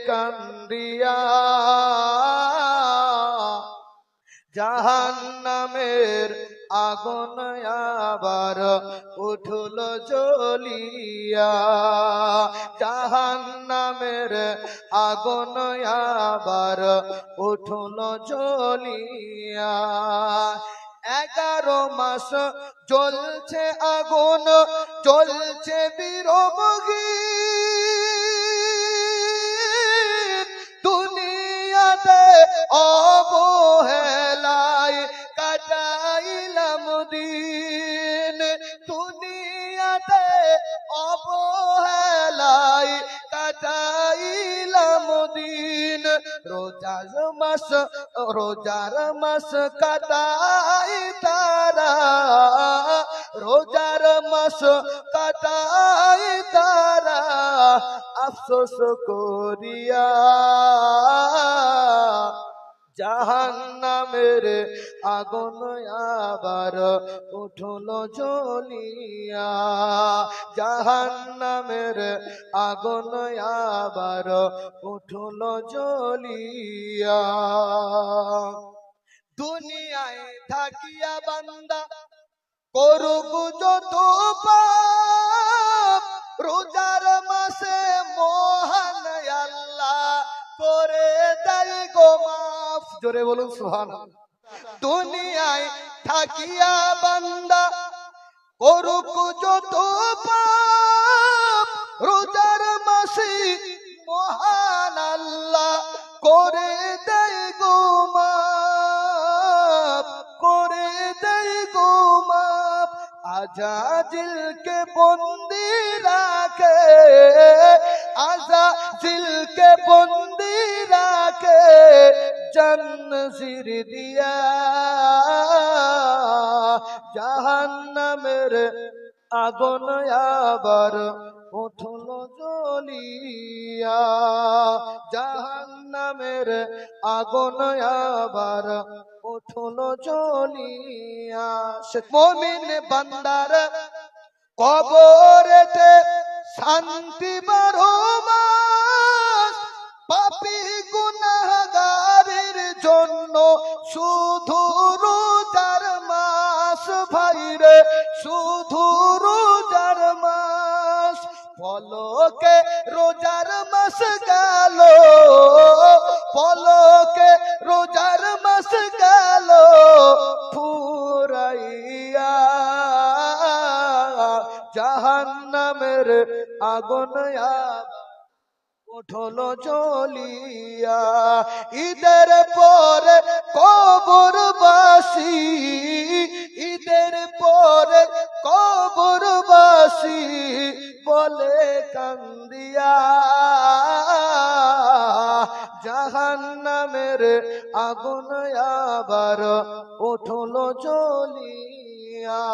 কান্দিয়া জাহান্নামের আগুন আবার উঠল জ্বলিয়া, জাহান্নামের আগুন আবার উঠল জ্বলিয়া। 11 মাস জ্বলছে আগুন, জ্বলছে বিরমগী, দুনিয়াতে অবহেলায় কাটাইলাম দিন, দুনিয়াতে অবহেলায় কাটাইলাম দিন। রোজার মাস কাটাই তারা, রোজার মাস কাটাই তারা আফসোস করিয়া, জাহান্নামের আগুন আবার উঠল জ্বলিয়া, জাহান্নামের আগুন আবার উঠল জ্বলিয়া। দুনিয়ায় থাকিয়া বান্দা করুক যত পাপ, রোজার মাসে মহান আল্লাহ করে দেয় গো মাফ। জোরে বলুন সুবহানাল্লাহ। দুনিয়ায় থাকিয়া বান্দা করুক যত পাপ, রোজার মাসে মহান আল্লাহ করে দেয় গো মাফ, করে দেয় গো মাফ। আজাজিলকে বন্দি রাখে, আজাজিলকে বন্দি রাখে জন্নজির দিয়া, জাহান্নামের আগুন আবার উঠল জ্বলিয়া, জাহান্নামের আগুন আবার উঠল জ্বলিয়া। মুমিন বান্দার কবরেতে শান্তি 12 মাস, পাপী গুনাহগারের জন্য শুধু রোজার মাস ভাইরে, শুধু রোজার মাস। পলকে রোজার মাস গেল, পলকে রোজার মাস গেল ফুরাইয়া, জাহান্নামের আগুন উঠল জ্বলিয়া। ঈদের পরে কবরবাসী, ঈদের পরে কবরবাসী বলে কান্দিয়া, জাহান্নামের আগুন আবার উঠল জ্বলিয়া।